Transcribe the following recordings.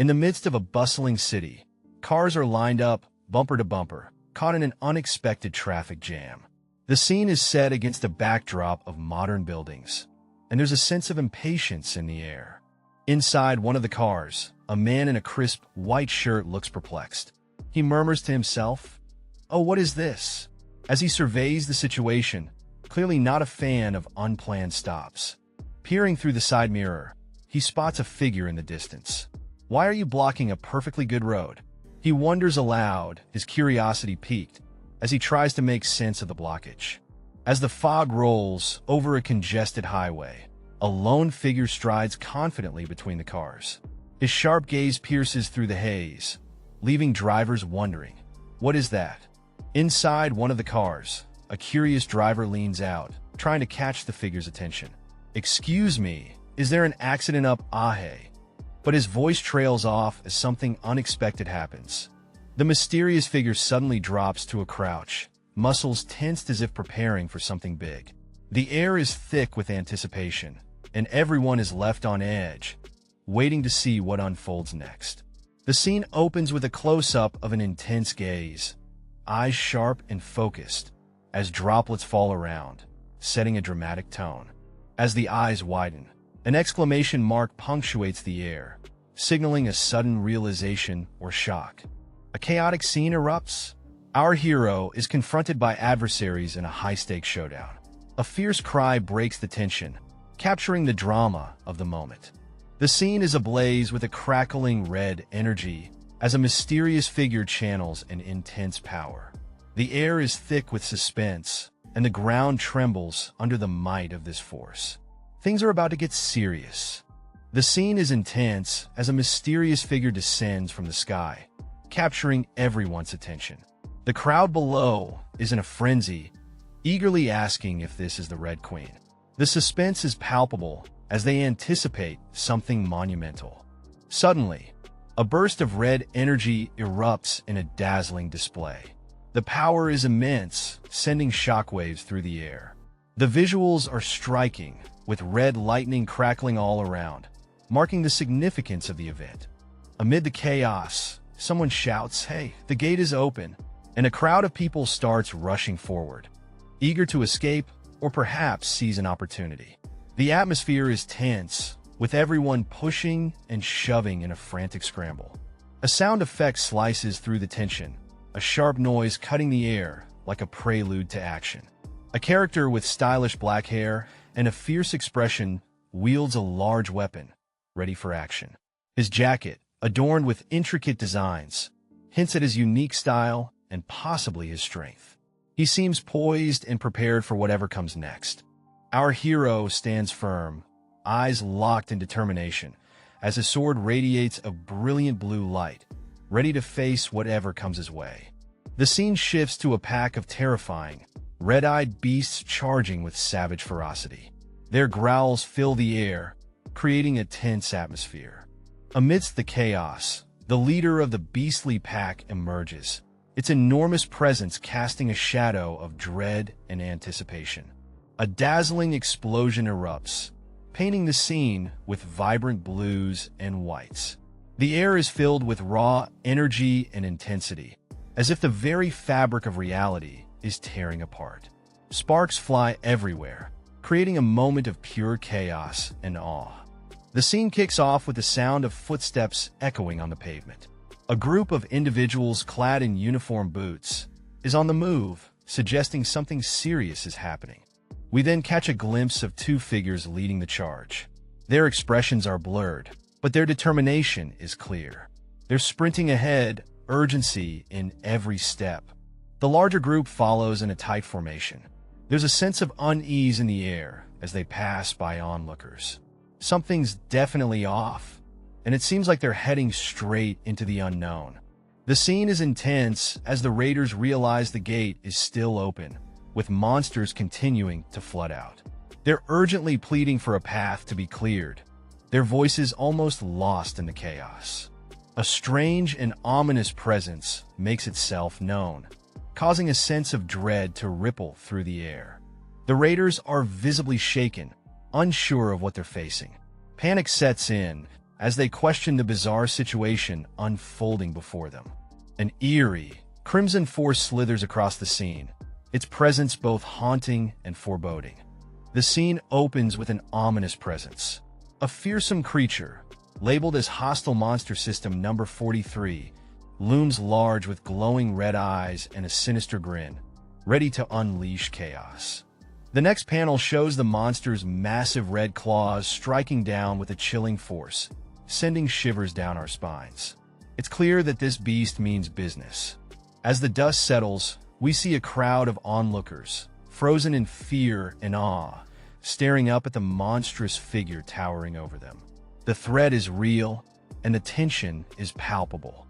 In the midst of a bustling city, cars are lined up, bumper to bumper, caught in an unexpected traffic jam. The scene is set against a backdrop of modern buildings, and there's a sense of impatience in the air. Inside one of the cars, a man in a crisp white shirt looks perplexed. He murmurs to himself, "Oh, what is this?" as he surveys the situation, clearly not a fan of unplanned stops. Peering through the side mirror, he spots a figure in the distance. "Why are you blocking a perfectly good road?" He wonders aloud, his curiosity piqued, as he tries to make sense of the blockage. As the fog rolls over a congested highway, a lone figure strides confidently between the cars. His sharp gaze pierces through the haze, leaving drivers wondering, what is that? Inside one of the cars, a curious driver leans out, trying to catch the figure's attention. "Excuse me, is there an accident up ahead?" But his voice trails off as something unexpected happens. The mysterious figure suddenly drops to a crouch, muscles tensed as if preparing for something big. The air is thick with anticipation, and everyone is left on edge, waiting to see what unfolds next. The scene opens with a close-up of an intense gaze, eyes sharp and focused, as droplets fall around, setting a dramatic tone. As the eyes widen, an exclamation mark punctuates the air, signaling a sudden realization or shock. A chaotic scene erupts. Our hero is confronted by adversaries in a high-stakes showdown. A fierce cry breaks the tension, capturing the drama of the moment. The scene is ablaze with a crackling red energy as a mysterious figure channels an intense power. The air is thick with suspense, and the ground trembles under the might of this force. Things are about to get serious. The scene is intense as a mysterious figure descends from the sky, capturing everyone's attention. The crowd below is in a frenzy, eagerly asking if this is the Red Queen. The suspense is palpable as they anticipate something monumental. Suddenly, a burst of red energy erupts in a dazzling display. The power is immense, sending shockwaves through the air. The visuals are striking, with red lightning crackling all around, marking the significance of the event. Amid the chaos, someone shouts, "Hey, the gate is open," and a crowd of people starts rushing forward, eager to escape or perhaps seize an opportunity. The atmosphere is tense, with everyone pushing and shoving in a frantic scramble. A sound effect slices through the tension, a sharp noise cutting the air like a prelude to action. A character with stylish black hair and a fierce expression wields a large weapon, ready for action. His jacket, adorned with intricate designs, hints at his unique style and possibly his strength. He seems poised and prepared for whatever comes next. Our hero stands firm, eyes locked in determination, as his sword radiates a brilliant blue light, ready to face whatever comes his way. The scene shifts to a pack of terrifying, red-eyed beasts charging with savage ferocity. Their growls fill the air, creating a tense atmosphere. Amidst the chaos, the leader of the beastly pack emerges, its enormous presence casting a shadow of dread and anticipation. A dazzling explosion erupts, painting the scene with vibrant blues and whites. The air is filled with raw energy and intensity, as if the very fabric of reality is tearing apart. Sparks fly everywhere, creating a moment of pure chaos and awe. The scene kicks off with the sound of footsteps echoing on the pavement. A group of individuals clad in uniform boots is on the move, suggesting something serious is happening. We then catch a glimpse of two figures leading the charge. Their expressions are blurred, but their determination is clear. They're sprinting ahead, urgency in every step. The larger group follows in a tight formation. There's a sense of unease in the air as they pass by onlookers. Something's definitely off, and it seems like they're heading straight into the unknown. The scene is intense as the raiders realize the gate is still open, with monsters continuing to flood out. They're urgently pleading for a path to be cleared, their voices almost lost in the chaos. A strange and ominous presence makes itself known, causing a sense of dread to ripple through the air. The raiders are visibly shaken, unsure of what they're facing. Panic sets in as they question the bizarre situation unfolding before them. An eerie, crimson force slithers across the scene, its presence both haunting and foreboding. The scene opens with an ominous presence. A fearsome creature, labeled as Hostile Monster System number 43, looms large with glowing red eyes and a sinister grin, ready to unleash chaos. The next panel shows the monster's massive red claws striking down with a chilling force, sending shivers down our spines. It's clear that this beast means business. As the dust settles, we see a crowd of onlookers, frozen in fear and awe, staring up at the monstrous figure towering over them. The threat is real, and the tension is palpable.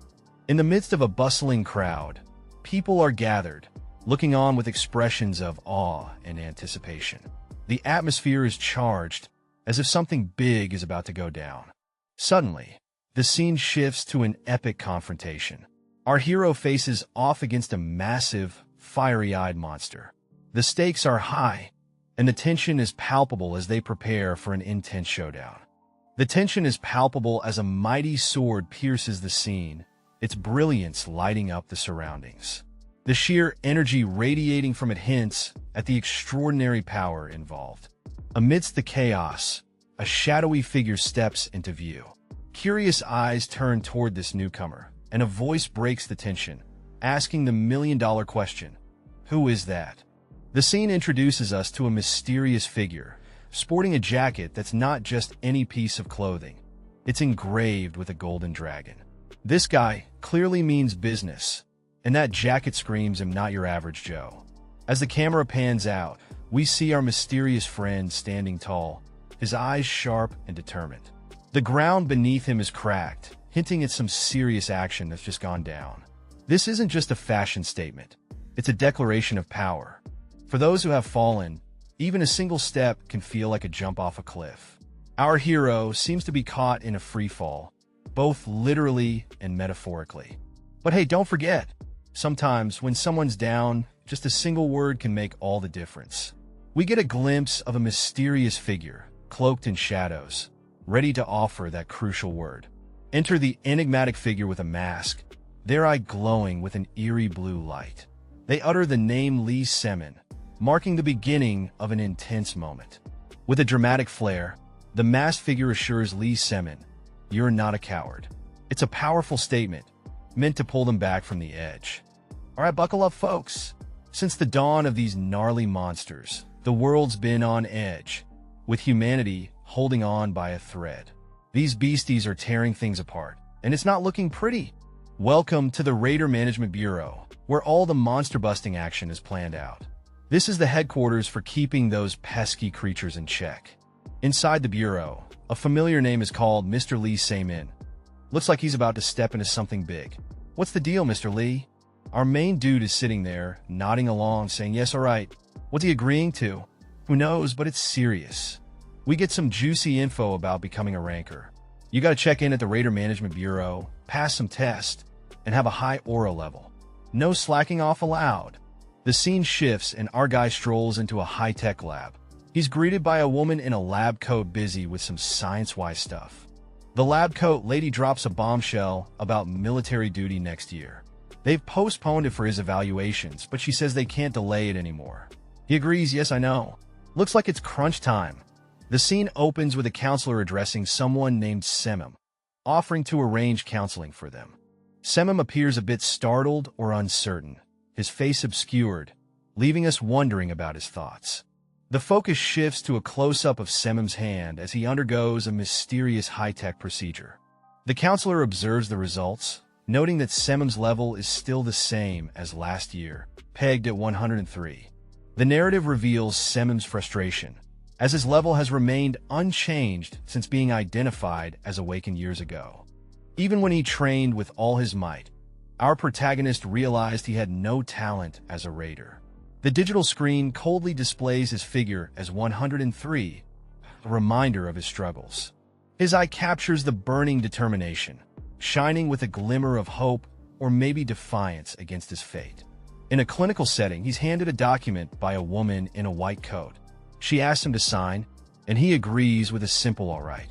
In the midst of a bustling crowd, people are gathered, looking on with expressions of awe and anticipation. The atmosphere is charged, as if something big is about to go down. Suddenly, the scene shifts to an epic confrontation. Our hero faces off against a massive, fiery-eyed monster. The stakes are high, and the tension is palpable as they prepare for an intense showdown. The tension is palpable as a mighty sword pierces the scene, its brilliance lighting up the surroundings. The sheer energy radiating from it hints at the extraordinary power involved. Amidst the chaos, a shadowy figure steps into view. Curious eyes turn toward this newcomer, and a voice breaks the tension, asking the million-dollar question, "Who is that?" The scene introduces us to a mysterious figure, sporting a jacket that's not just any piece of clothing. It's engraved with a golden dragon. This guy clearly means business, and that jacket screams him not your average Joe. As the camera pans out, we see our mysterious friend standing tall, his eyes sharp and determined. The ground beneath him is cracked, hinting at some serious action that's just gone down. This isn't just a fashion statement. It's a declaration of power. For those who have fallen, even a single step can feel like a jump off a cliff. Our hero seems to be caught in a free fall, both literally and metaphorically. But hey, don't forget, sometimes when someone's down, just a single word can make all the difference. We get a glimpse of a mysterious figure, cloaked in shadows, ready to offer that crucial word. Enter the enigmatic figure with a mask, their eye glowing with an eerie blue light. They utter the name Lee Semin, marking the beginning of an intense moment. With a dramatic flair, the masked figure assures Lee Semin, "You're not a coward." It's a powerful statement, meant to pull them back from the edge. All right, buckle up, folks. Since the dawn of these gnarly monsters, the world's been on edge, with humanity holding on by a thread. These beasties are tearing things apart, and it's not looking pretty. Welcome to the Raider Management Bureau, where all the monster-busting action is planned out. This is the headquarters for keeping those pesky creatures in check. Inside the bureau, a familiar name is called Mr. Lee Semin. Looks like he's about to step into something big. What's the deal, Mr. Lee? Our main dude is sitting there, nodding along, saying, "Yes, all right." What's he agreeing to? Who knows, but it's serious. We get some juicy info about becoming a ranker. You gotta check in at the Raider Management Bureau, pass some tests, and have a high aura level. No slacking off allowed. The scene shifts and our guy strolls into a high-tech lab. He's greeted by a woman in a lab coat busy with some science-wise stuff. The lab coat lady drops a bombshell about military duty next year. They've postponed it for his evaluations, but she says they can't delay it anymore. He agrees, "Yes, I know." Looks like it's crunch time. The scene opens with a counselor addressing someone named Semim, offering to arrange counseling for them. Semim appears a bit startled or uncertain, his face obscured, leaving us wondering about his thoughts. The focus shifts to a close-up of Semim's hand as he undergoes a mysterious high-tech procedure. The counselor observes the results, noting that Semim's level is still the same as last year, pegged at 103. The narrative reveals Semim's frustration, as his level has remained unchanged since being identified as awakened years ago. Even when he trained with all his might, our protagonist realized he had no talent as a raider. The digital screen coldly displays his figure as 103, a reminder of his struggles. His eye captures the burning determination, shining with a glimmer of hope or maybe defiance against his fate. In a clinical setting, he's handed a document by a woman in a white coat. She asks him to sign, and he agrees with a simple "all right."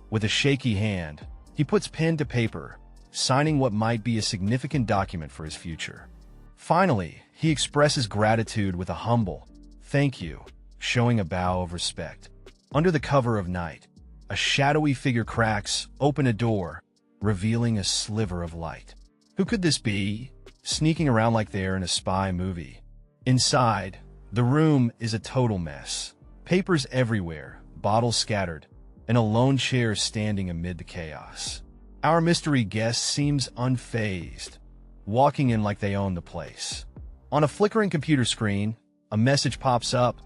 With a shaky hand, He puts pen to paper, signing what might be a significant document for his future. Finally, he expresses gratitude with a humble "thank you," showing a bow of respect. Under the cover of night, a shadowy figure cracks open a door, revealing a sliver of light. Who could this be, sneaking around like they're in a spy movie? Inside, the room is a total mess. Papers everywhere, bottles scattered, and a lone chair standing amid the chaos. Our mystery guest seems unfazed, walking in like they own the place. On a flickering computer screen, a message pops up: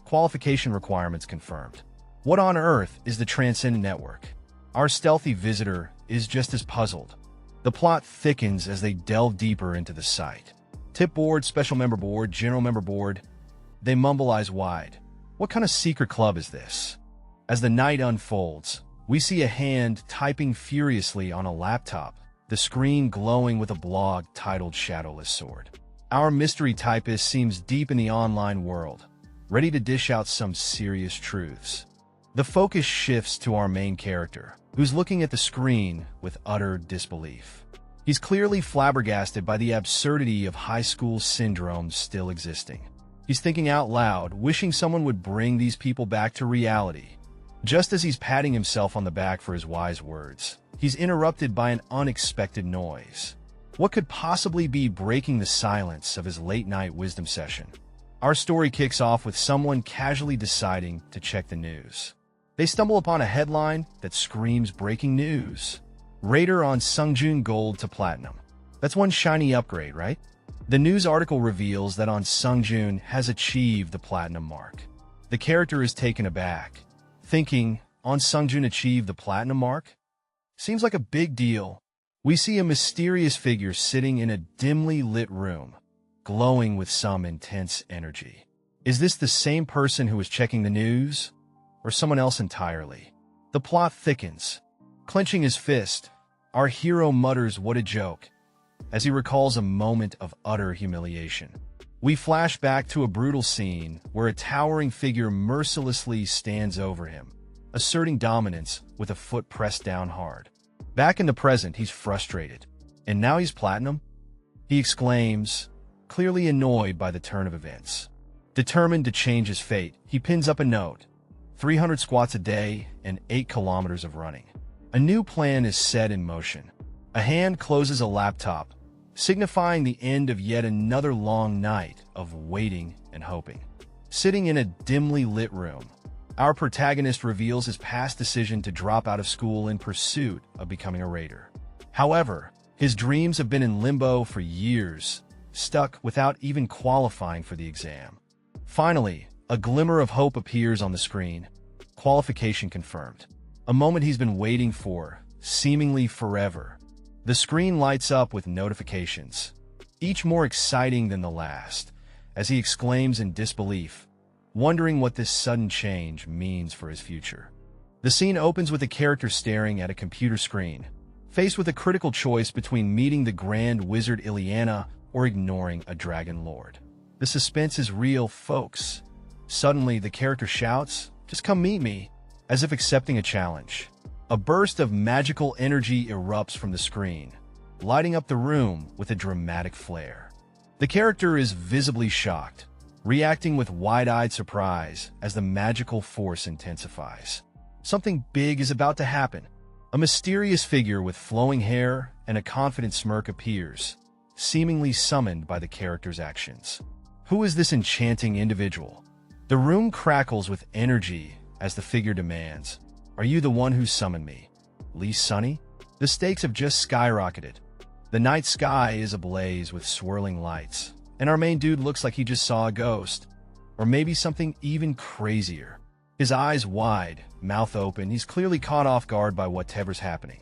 qualification requirements confirmed. What on earth is the Transcendent Network? Our stealthy visitor is just as puzzled. The plot thickens as they delve deeper into the site. Tip board, special member board, general member board. They mumble eyes wide. What kind of secret club is this? As the night unfolds, we see a hand typing furiously on a laptop, the screen glowing with a blog titled Shadowless Sword. Our mystery typist seems deep in the online world, ready to dish out some serious truths. The focus shifts to our main character, who's looking at the screen with utter disbelief. He's clearly flabbergasted by the absurdity of high school syndrome still existing. He's thinking out loud, wishing someone would bring these people back to reality. Just as he's patting himself on the back for his wise words, he's interrupted by an unexpected noise. What could possibly be breaking the silence of his late-night wisdom session? Our story kicks off with someone casually deciding to check the news. They stumble upon a headline that screams breaking news. Raider on Sungjun Gold to Platinum. That's one shiny upgrade, right? The news article reveals that On Sungjun has achieved the Platinum mark. The character is taken aback, thinking, On Sungjun achieved the Platinum mark? Seems like a big deal. We see a mysterious figure sitting in a dimly lit room, glowing with some intense energy. Is this the same person who was checking the news? Or someone else entirely? The plot thickens. Clenching his fist, our hero mutters "what a joke," as he recalls a moment of utter humiliation. We flash back to a brutal scene where a towering figure mercilessly stands over him, asserting dominance with a foot pressed down hard. Back in the present, he's frustrated. And now he's platinum? He exclaims, clearly annoyed by the turn of events. Determined to change his fate, he pins up a note: 300 squats a day and 8 kilometers of running. A new plan is set in motion. A hand closes a laptop, signifying the end of yet another long night of waiting and hoping. Sitting in a dimly lit room, our protagonist reveals his past decision to drop out of school in pursuit of becoming a raider. However, his dreams have been in limbo for years, stuck without even qualifying for the exam. Finally, a glimmer of hope appears on the screen. Qualification confirmed. A moment he's been waiting for, seemingly forever. The screen lights up with notifications, each more exciting than the last, as he exclaims in disbelief, wondering what this sudden change means for his future. The scene opens with a character staring at a computer screen, faced with a critical choice between meeting the Grand Wizard Ileana or ignoring a Dragon Lord. The suspense is real, folks. Suddenly, the character shouts, "Just come meet me," as if accepting a challenge. A burst of magical energy erupts from the screen, lighting up the room with a dramatic flare. The character is visibly shocked, reacting with wide-eyed surprise as the magical force intensifies. Something big is about to happen. A mysterious figure with flowing hair and a confident smirk appears, seemingly summoned by the character's actions. Who is this enchanting individual? The room crackles with energy as the figure demands, "Are you the one who summoned me, Lee Sunny?" The stakes have just skyrocketed. The night sky is ablaze with swirling lights, and our main dude looks like he just saw a ghost. Or maybe something even crazier. His eyes wide, mouth open, he's clearly caught off guard by whatever's happening.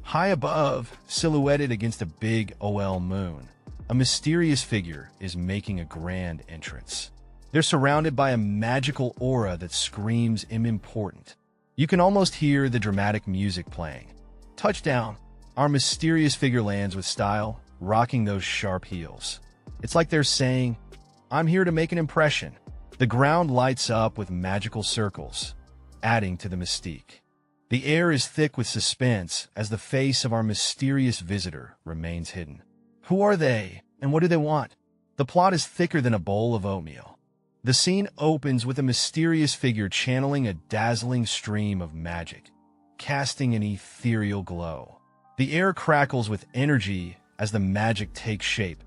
High above, silhouetted against a big OL moon, a mysterious figure is making a grand entrance. They're surrounded by a magical aura that screams important. You can almost hear the dramatic music playing. Touchdown! Our mysterious figure lands with style, rocking those sharp heels. It's like they're saying, "I'm here to make an impression." The ground lights up with magical circles, adding to the mystique. The air is thick with suspense as the face of our mysterious visitor remains hidden. Who are they, and what do they want? The plot is thicker than a bowl of oatmeal. The scene opens with a mysterious figure channeling a dazzling stream of magic, casting an ethereal glow. The air crackles with energy as the magic takes shape,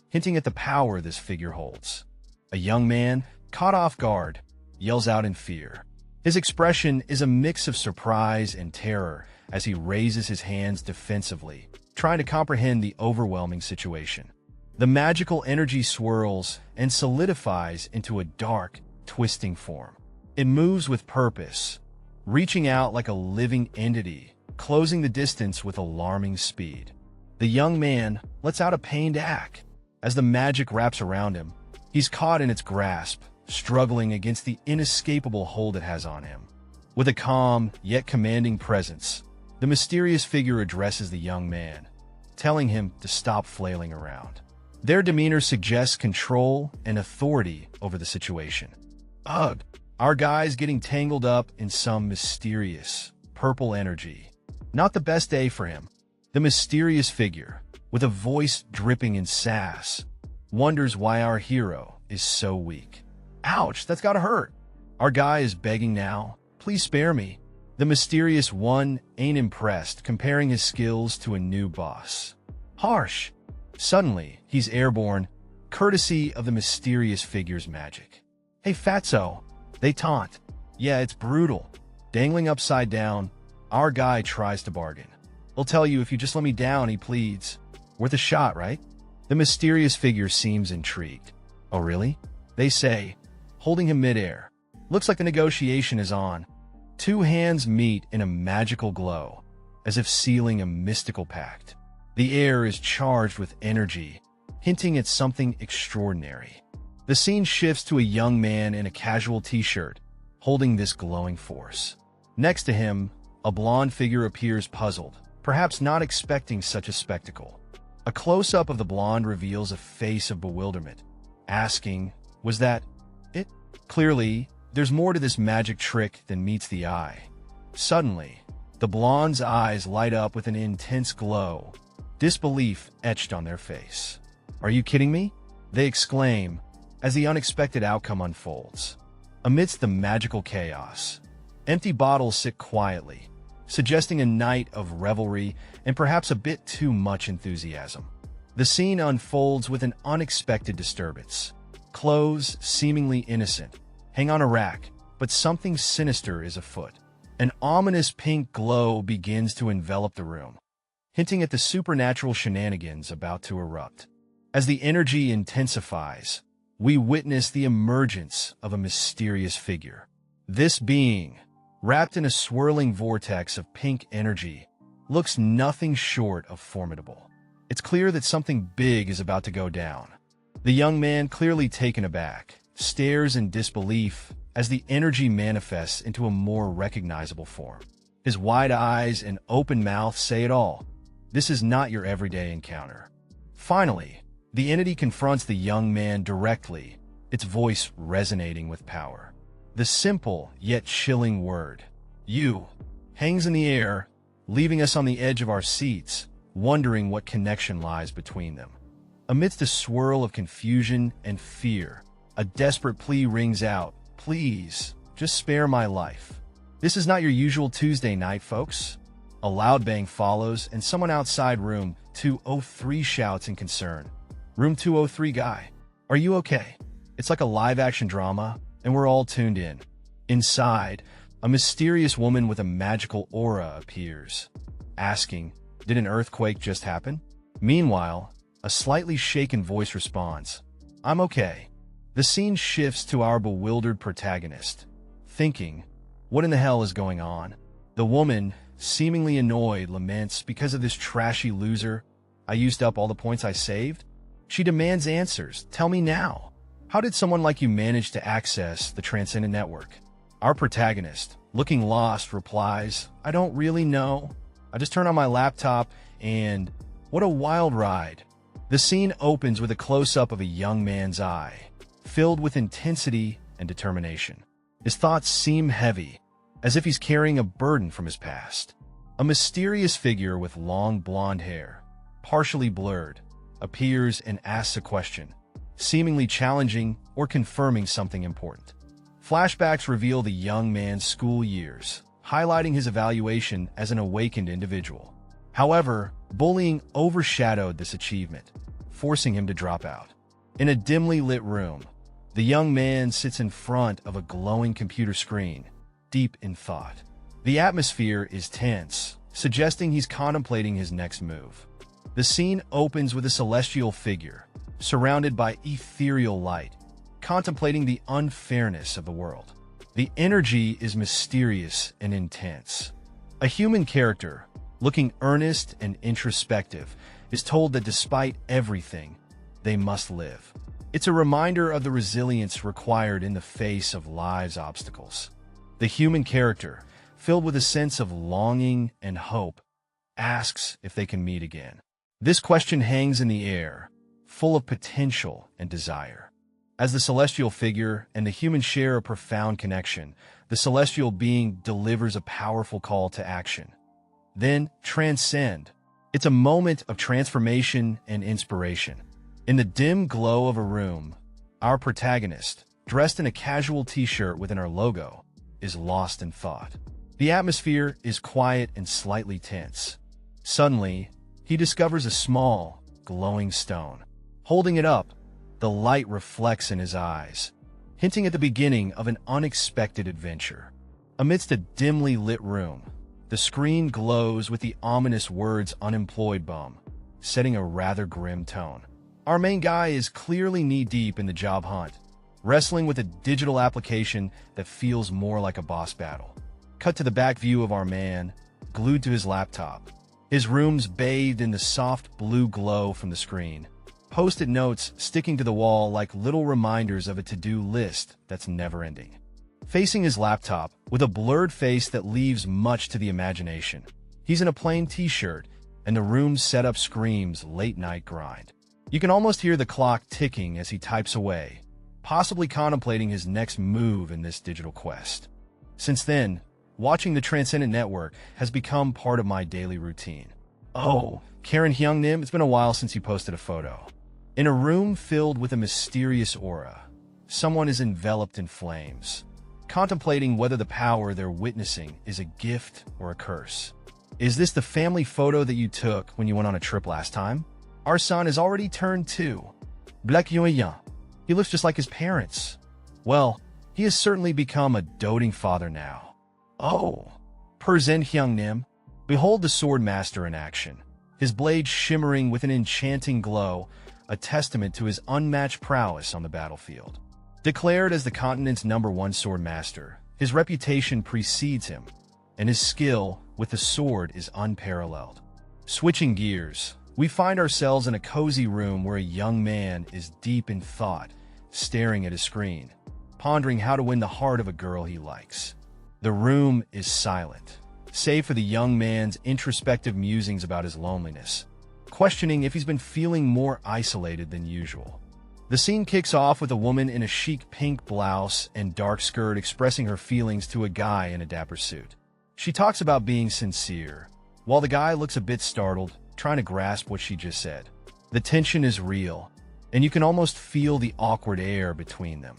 hinting at the power this figure holds. A young man, caught off guard, yells out in fear. His expression is a mix of surprise and terror as he raises his hands defensively, trying to comprehend the overwhelming situation. The magical energy swirls and solidifies into a dark, twisting form. It moves with purpose, reaching out like a living entity, closing the distance with alarming speed. The young man lets out a pained ache. As the magic wraps around him, he's caught in its grasp, struggling against the inescapable hold it has on him. With a calm, yet commanding presence, the mysterious figure addresses the young man, telling him to stop flailing around. Their demeanor suggests control and authority over the situation. Ugh, our guy's getting tangled up in some mysterious, purple energy. Not the best day for him. The mysterious figure, with a voice dripping in sass, wonders why our hero is so weak. Ouch, that's gotta hurt. Our guy is begging now. Please spare me. The mysterious one ain't impressed, comparing his skills to a new boss. Harsh. Suddenly, he's airborne, courtesy of the mysterious figure's magic. Hey, fatso, they taunt. Yeah, it's brutal. Dangling upside down, our guy tries to bargain. He'll tell you if you just let me down, he pleads. Worth a shot, right? The mysterious figure seems intrigued. Oh, really? They say, holding him midair. Looks like the negotiation is on. Two hands meet in a magical glow, as if sealing a mystical pact. The air is charged with energy, hinting at something extraordinary. The scene shifts to a young man in a casual t-shirt, holding this glowing force. Next to him, a blonde figure appears puzzled, perhaps not expecting such a spectacle. A close-up of the blonde reveals a face of bewilderment, asking, was that it? Clearly, there's more to this magic trick than meets the eye. Suddenly, the blonde's eyes light up with an intense glow, disbelief etched on their face. Are you kidding me? They exclaim as the unexpected outcome unfolds. Amidst the magical chaos, empty bottles sit quietly, suggesting a night of revelry and perhaps a bit too much enthusiasm. The scene unfolds with an unexpected disturbance. Clothes, seemingly innocent, hang on a rack, but something sinister is afoot. An ominous pink glow begins to envelop the room, hinting at the supernatural shenanigans about to erupt. As the energy intensifies, we witness the emergence of a mysterious figure. This being, wrapped in a swirling vortex of pink energy, looks nothing short of formidable. It's clear that something big is about to go down. The young man, clearly taken aback, stares in disbelief as the energy manifests into a more recognizable form. His wide eyes and open mouth say it all. This is not your everyday encounter. Finally, the entity confronts the young man directly, its voice resonating with power. The simple yet chilling word, "You," hangs in the air, leaving us on the edge of our seats, wondering what connection lies between them. Amidst a swirl of confusion and fear, a desperate plea rings out, "Please, just spare my life." This is not your usual Tuesday night, folks. A loud bang follows, and someone outside room 203 shouts in concern. Room 203 guy, are you okay? It's like a live-action drama, and we're all tuned in. Inside, a mysterious woman with a magical aura appears, asking, "Did an earthquake just happen?" Meanwhile, a slightly shaken voice responds, "I'm okay." The scene shifts to our bewildered protagonist, thinking, what in the hell is going on? The woman, seemingly annoyed, laments, "Because of this trashy loser, I used up all the points I saved." She demands answers. "Tell me now. How did someone like you manage to access the Transcendent Network?" Our protagonist, looking lost, replies, "I don't really know. I just turned on my laptop and what a wild ride." The scene opens with a close-up of a young man's eye, filled with intensity and determination. His thoughts seem heavy, as if he's carrying a burden from his past. A mysterious figure with long blonde hair, partially blurred, appears and asks a question, seemingly challenging or confirming something important. Flashbacks reveal the young man's school years, highlighting his evaluation as an awakened individual. However, bullying overshadowed this achievement, forcing him to drop out. In a dimly lit room, the young man sits in front of a glowing computer screen, deep in thought. The atmosphere is tense, suggesting he's contemplating his next move. The scene opens with a celestial figure, surrounded by ethereal light, contemplating the unfairness of the world. The energy is mysterious and intense. A human character, looking earnest and introspective, is told that despite everything, they must live. It's a reminder of the resilience required in the face of life's obstacles. The human character, filled with a sense of longing and hope, asks if they can meet again. This question hangs in the air, full of potential and desire. As the celestial figure and the human share a profound connection, the celestial being delivers a powerful call to action. Then, transcend. It's a moment of transformation and inspiration. In the dim glow of a room, our protagonist, dressed in a casual t-shirt within our logo, is lost in thought. The atmosphere is quiet and slightly tense. Suddenly, he discovers a small, glowing stone. Holding it up, the light reflects in his eyes, hinting at the beginning of an unexpected adventure. Amidst a dimly lit room, the screen glows with the ominous words "unemployed bum," setting a rather grim tone. Our main guy is clearly knee-deep in the job hunt, wrestling with a digital application that feels more like a boss battle. Cut to the back view of our man, glued to his laptop. His room's bathed in the soft blue glow from the screen. Post-it notes sticking to the wall like little reminders of a to-do list that's never-ending. Facing his laptop, with a blurred face that leaves much to the imagination, he's in a plain t-shirt, and the room's setup screams late-night grind. You can almost hear the clock ticking as he types away, possibly contemplating his next move in this digital quest. Since then, watching the Transcendent Network has become part of my daily routine. Oh, Karen Hyungnim, it's been a while since you posted a photo. In a room filled with a mysterious aura, someone is enveloped in flames, contemplating whether the power they're witnessing is a gift or a curse. Is this the family photo that you took when you went on a trip last time? Our son has already turned 2. Black Yuan. He looks just like his parents. Well, he has certainly become a doting father now. Oh, Per Zen Hyungnim. Behold the sword master in action, his blade shimmering with an enchanting glow, a testament to his unmatched prowess on the battlefield. Declared as the continent's #1 sword master, his reputation precedes him, and his skill with the sword is unparalleled. Switching gears, we find ourselves in a cozy room where a young man is deep in thought, staring at a screen, pondering how to win the heart of a girl he likes. The room is silent, save for the young man's introspective musings about his loneliness, questioning if he's been feeling more isolated than usual. The scene kicks off with a woman in a chic pink blouse and dark skirt expressing her feelings to a guy in a dapper suit. She talks about being sincere, while the guy looks a bit startled, trying to grasp what she just said. The tension is real, and you can almost feel the awkward air between them.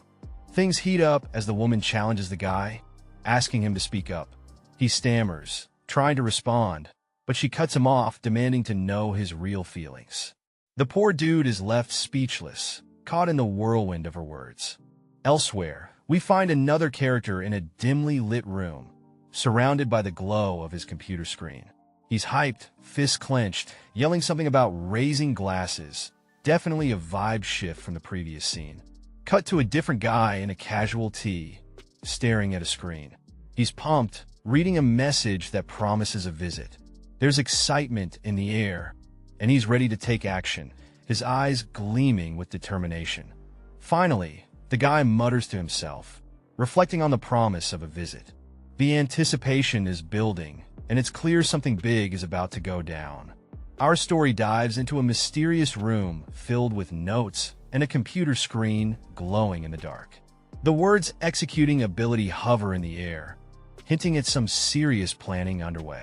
Things heat up as the woman challenges the guy, asking him to speak up. He stammers, trying to respond, but she cuts him off, demanding to know his real feelings. The poor dude is left speechless, caught in the whirlwind of her words. Elsewhere, we find another character in a dimly lit room, surrounded by the glow of his computer screen. He's hyped, fists clenched, yelling something about raising glasses. Definitely a vibe shift from the previous scene. Cut to a different guy in a casual tee, staring at a screen. He's pumped, reading a message that promises a visit. There's excitement in the air, and he's ready to take action, his eyes gleaming with determination. Finally, the guy mutters to himself, reflecting on the promise of a visit. The anticipation is building, and it's clear something big is about to go down. Our story dives into a mysterious room filled with notes and a computer screen glowing in the dark. The words "executing ability" hover in the air, hinting at some serious planning underway.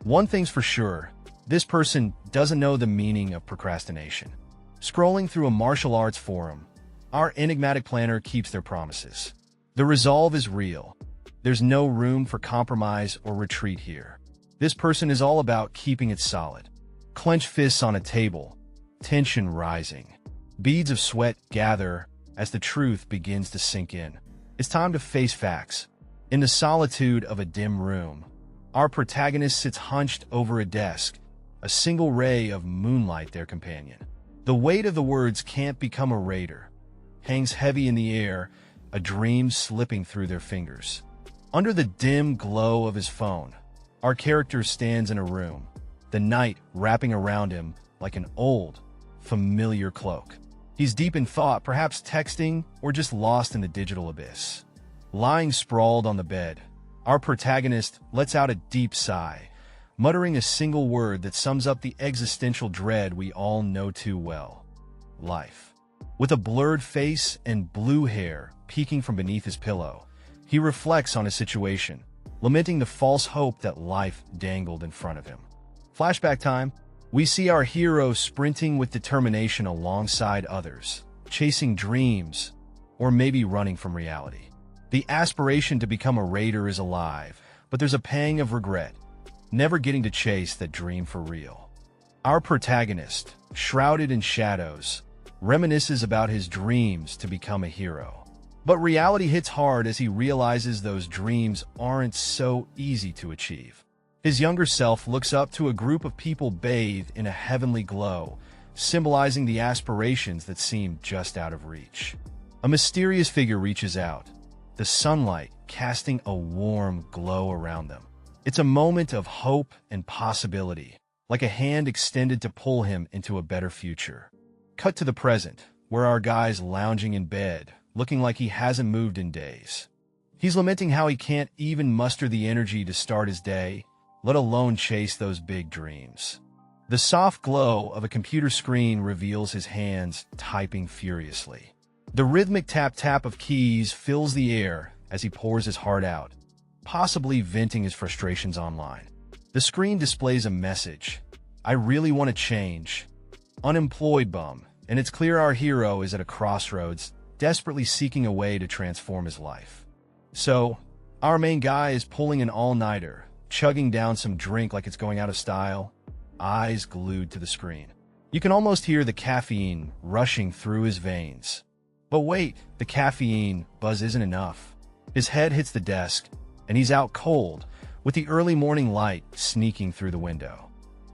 One thing's for sure, this person doesn't know the meaning of procrastination. Scrolling through a martial arts forum, our enigmatic planner keeps their promises. The resolve is real. There's no room for compromise or retreat here. This person is all about keeping it solid. Clenched fists on a table, tension rising. Beads of sweat gather as the truth begins to sink in. It's time to face facts. In the solitude of a dim room, our protagonist sits hunched over a desk, a single ray of moonlight their companion. The weight of the words "can't become a raider" hangs heavy in the air, a dream slipping through their fingers. Under the dim glow of his phone, our character stands in a room, the night wrapping around him like an old, familiar cloak. He's deep in thought, perhaps texting or just lost in the digital abyss. Lying sprawled on the bed, our protagonist lets out a deep sigh, muttering a single word that sums up the existential dread we all know too well: life. With a blurred face and blue hair peeking from beneath his pillow, he reflects on his situation, lamenting the false hope that life dangled in front of him. Flashback time. We see our hero sprinting with determination alongside others, chasing dreams, or maybe running from reality. The aspiration to become a raider is alive, but there's a pang of regret, never getting to chase that dream for real. Our protagonist, shrouded in shadows, reminisces about his dreams to become a hero. But reality hits hard as he realizes those dreams aren't so easy to achieve. His younger self looks up to a group of people bathed in a heavenly glow, symbolizing the aspirations that seem just out of reach. A mysterious figure reaches out, the sunlight casting a warm glow around them. It's a moment of hope and possibility, like a hand extended to pull him into a better future. Cut to the present, where our guy's lounging in bed, looking like he hasn't moved in days. He's lamenting how he can't even muster the energy to start his day, let alone chase those big dreams. The soft glow of a computer screen reveals his hands typing furiously. The rhythmic tap-tap of keys fills the air as he pours his heart out, possibly venting his frustrations online. The screen displays a message: "I really want to change. Unemployed bum." And it's clear our hero is at a crossroads, desperately seeking a way to transform his life. So, our main guy is pulling an all-nighter, chugging down some drink like it's going out of style, eyes glued to the screen. You can almost hear the caffeine rushing through his veins. But wait, the caffeine buzz isn't enough. His head hits the desk, and he's out cold, with the early morning light sneaking through the window.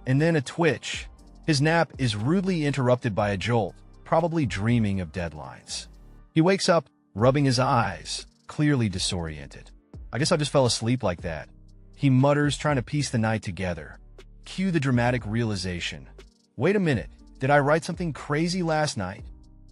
And then a twitch. His nap is rudely interrupted by a jolt, probably dreaming of deadlines. He wakes up, rubbing his eyes, clearly disoriented. "I guess I just fell asleep like that," he mutters, trying to piece the night together. Cue the dramatic realization. Wait a minute, did I write something crazy last night?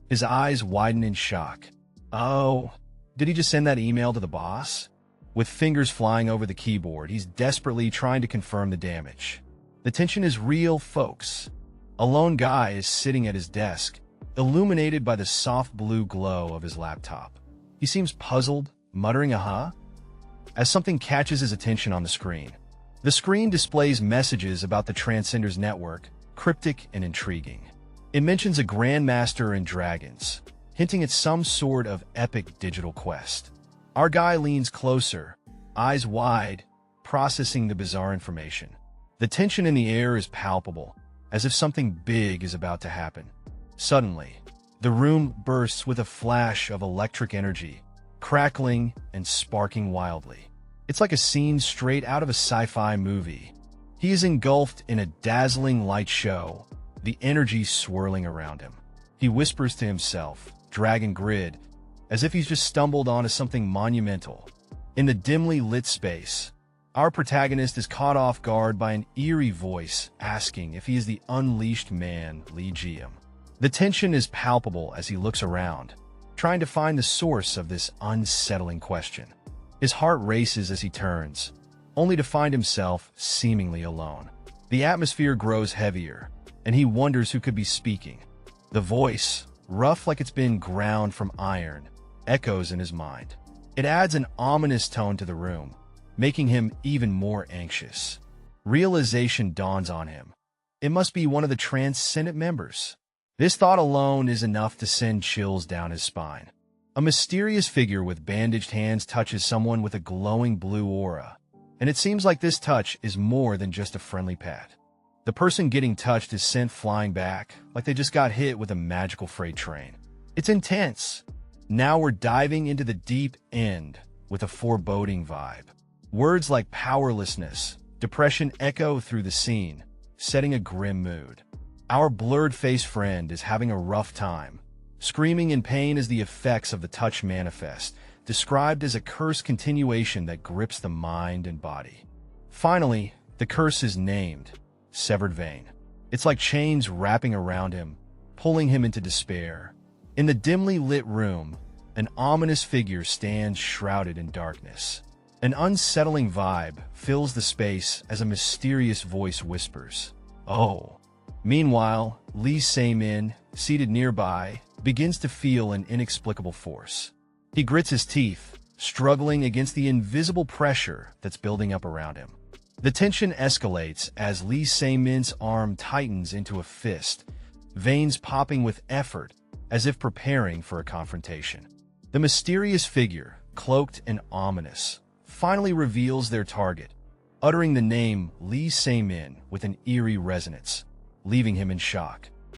His eyes widen in shock. Oh, did he just send that email to the boss? With fingers flying over the keyboard, he's desperately trying to confirm the damage. The tension is real, folks. A lone guy is sitting at his desk, illuminated by the soft blue glow of his laptop. He seems puzzled, muttering as something catches his attention on the screen. The screen displays messages about the Transcenders network, cryptic and intriguing. It mentions a Grandmaster and dragons, hinting at some sort of epic digital quest. Our guy leans closer, eyes wide, processing the bizarre information. The tension in the air is palpable, as if something big is about to happen. Suddenly, the room bursts with a flash of electric energy, crackling and sparking wildly. It's like a scene straight out of a sci-fi movie. He is engulfed in a dazzling light show, the energy swirling around him. He whispers to himself, Dragon Grid, as if he's just stumbled onto something monumental. In the dimly lit space, our protagonist is caught off guard by an eerie voice asking if he is the unleashed man, Legium. The tension is palpable as he looks around, trying to find the source of this unsettling question. His heart races as he turns, only to find himself seemingly alone. The atmosphere grows heavier, and he wonders who could be speaking. The voice, rough like it's been ground from iron, echoes in his mind. It adds an ominous tone to the room, making him even more anxious. Realization dawns on him. It must be one of the transcendent members. This thought alone is enough to send chills down his spine. A mysterious figure with bandaged hands touches someone with a glowing blue aura, and it seems like this touch is more than just a friendly pat. The person getting touched is sent flying back, like they just got hit with a magical freight train. It's intense. Now we're diving into the deep end with a foreboding vibe. Words like powerlessness, depression echo through the scene, setting a grim mood. Our blurred-faced friend is having a rough time, screaming in pain as the effects of the touch manifest, described as a cursed continuation that grips the mind and body. Finally, the curse is named, Severed Vein. It's like chains wrapping around him, pulling him into despair. In the dimly lit room, an ominous figure stands shrouded in darkness. An unsettling vibe fills the space as a mysterious voice whispers, "Oh." Meanwhile, Lee Se-min, seated nearby, begins to feel an inexplicable force. He grits his teeth, struggling against the invisible pressure that's building up around him. The tension escalates as Lee Se-min's arm tightens into a fist, veins popping with effort as if preparing for a confrontation. The mysterious figure, cloaked and ominous, finally reveals their target, uttering the name Lee Se-min with an eerie resonance, leaving him in shock.